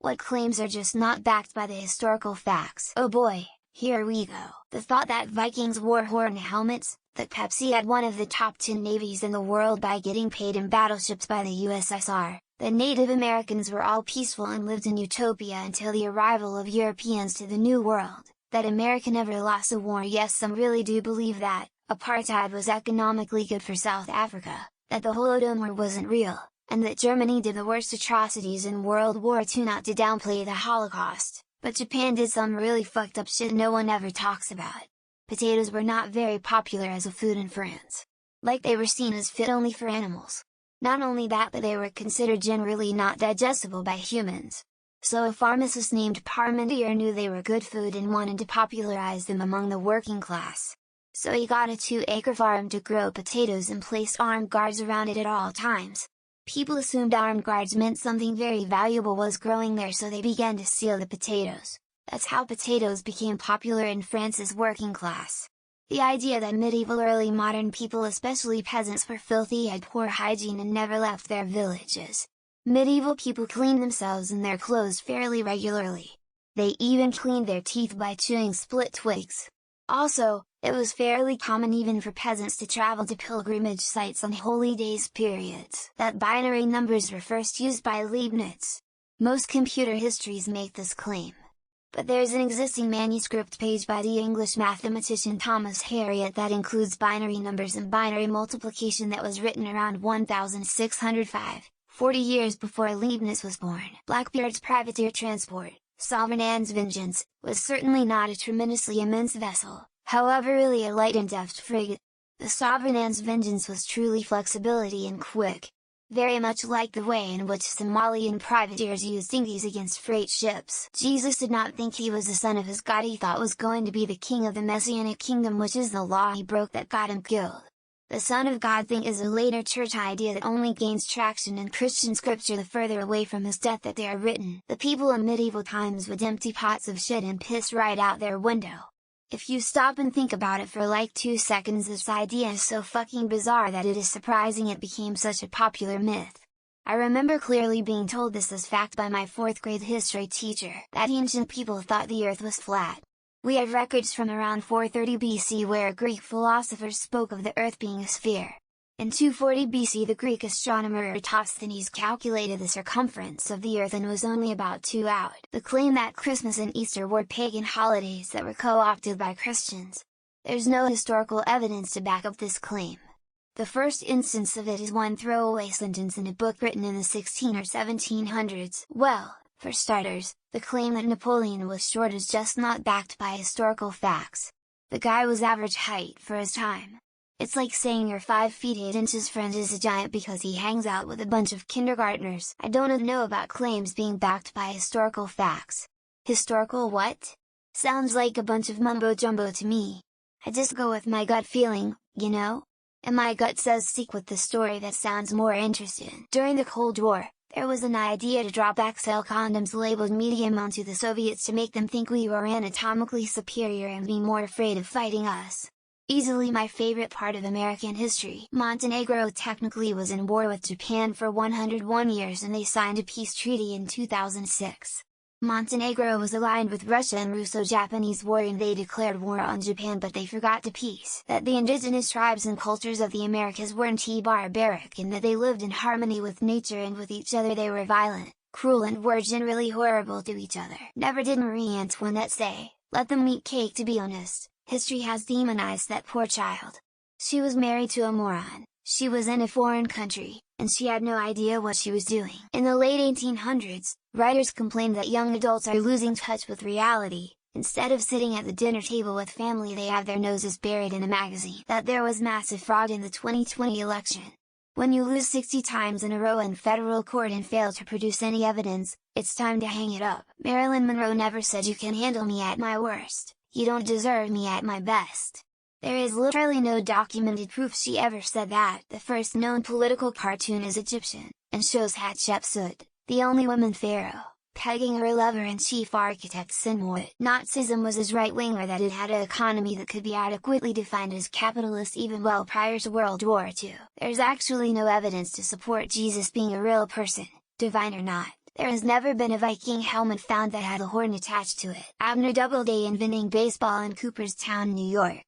What claims are just not backed by the historical facts? Oh boy, here we go. The thought that Vikings wore horn helmets, that Pepsi had one of the top 10 navies in the world by getting paid in battleships by the USSR, that Native Americans were all peaceful and lived in utopia until the arrival of Europeans to the New World, that America never lost a war. Yes, some really do believe that apartheid was economically good for South Africa, that the Holodomor wasn't real, and that Germany did the worst atrocities in World War II. Not to downplay the Holocaust, but Japan did some really fucked up shit no one ever talks about. Potatoes were not very popular as a food in France. Like they were seen as fit only for animals. Not only that, but they were considered generally not digestible by humans. So a pharmacist named Parmentier knew they were good food and wanted to popularize them among the working class. So he got a 2-acre farm to grow potatoes and placed armed guards around it at all times. People assumed armed guards meant something very valuable was growing there, so they began to steal the potatoes. That's how potatoes became popular in France's working class. The idea that medieval early modern people, especially peasants, were filthy, had poor hygiene and never left their villages. Medieval people cleaned themselves and their clothes fairly regularly. They even cleaned their teeth by chewing split twigs. Also, it was fairly common even for peasants to travel to pilgrimage sites on holy days periods. That binary numbers were first used by Leibniz. Most computer histories make this claim. But there's an existing manuscript page by the English mathematician Thomas Harriot that includes binary numbers and binary multiplication that was written around 1605, 40 years before Leibniz was born. Blackbeard's privateer transport, Sovereign Anne's Vengeance, was certainly not a tremendously immense vessel, however really a light and deft frigate. The Sovereign Anne's Vengeance was truly flexibility and quick. Very much like the way in which Somalian privateers used dinghies against freight ships. Jesus did not think he was the son of his God. He thought was going to be the king of the Messianic kingdom, which is the law he broke that got him killed. The Son of God thing is a later church idea that only gains traction in Christian scripture the further away from his death that they are written. The people in medieval times would empty pots of shit and piss right out their window. If you stop and think about it for like 2 seconds, this idea is so fucking bizarre that it is surprising it became such a popular myth. I remember clearly being told this as fact by my 4th grade history teacher, that ancient people thought the earth was flat. We have records from around 430 BC where Greek philosophers spoke of the earth being a sphere. In 240 BC the Greek astronomer Eratosthenes calculated the circumference of the earth and was only about 2 out. The claim that Christmas and Easter were pagan holidays that were co-opted by Christians. There's no historical evidence to back up this claim. The first instance of it is one throwaway sentence in a book written in the 16 or 1700s. Well, for starters, the claim that Napoleon was short is just not backed by historical facts. The guy was average height for his time. It's like saying your 5 feet 8 inches friend is a giant because he hangs out with a bunch of kindergartners. I don't know about claims being backed by historical facts. Historical what? Sounds like a bunch of mumbo jumbo to me. I just go with my gut feeling, you know? And my gut says stick with the story that sounds more interesting. During the Cold War, there was an idea to drop XL condoms labeled medium onto the Soviets to make them think we were anatomically superior and be more afraid of fighting us. Easily my favorite part of American history. Montenegro technically was in war with Japan for 101 years and they signed a peace treaty in 2006. Montenegro was aligned with Russia in Russo-Japanese War and they declared war on Japan, but they forgot to peace. That the indigenous tribes and cultures of the Americas weren't barbaric and that they lived in harmony with nature and with each other. They were violent, cruel and were generally horrible to each other. Never did Marie Antoinette say, "Let them eat cake." To be honest, history has demonized that poor child. She was married to a moron, she was in a foreign country, and she had no idea what she was doing. In the late 1800s, writers complained that young adults are losing touch with reality. Instead of sitting at the dinner table with family, they have their noses buried in a magazine. That there was massive fraud in the 2020 election. When you lose 60 times in a row in federal court and fail to produce any evidence, it's time to hang it up. Marilyn Monroe never said "You can handle me at my worst. You don't deserve me at my best." There is literally no documented proof she ever said that. The first known political cartoon is Egyptian, and shows Hatshepsut, the only woman pharaoh, pegging her lover and chief architect Senmut. Nazism was as right-winger that it had an economy that could be adequately defined as capitalist even well prior to World War II. There's actually no evidence to support Jesus being a real person, divine or not. There has never been a Viking helmet found that had a horn attached to it. Abner Doubleday inventing baseball in Cooperstown, New York.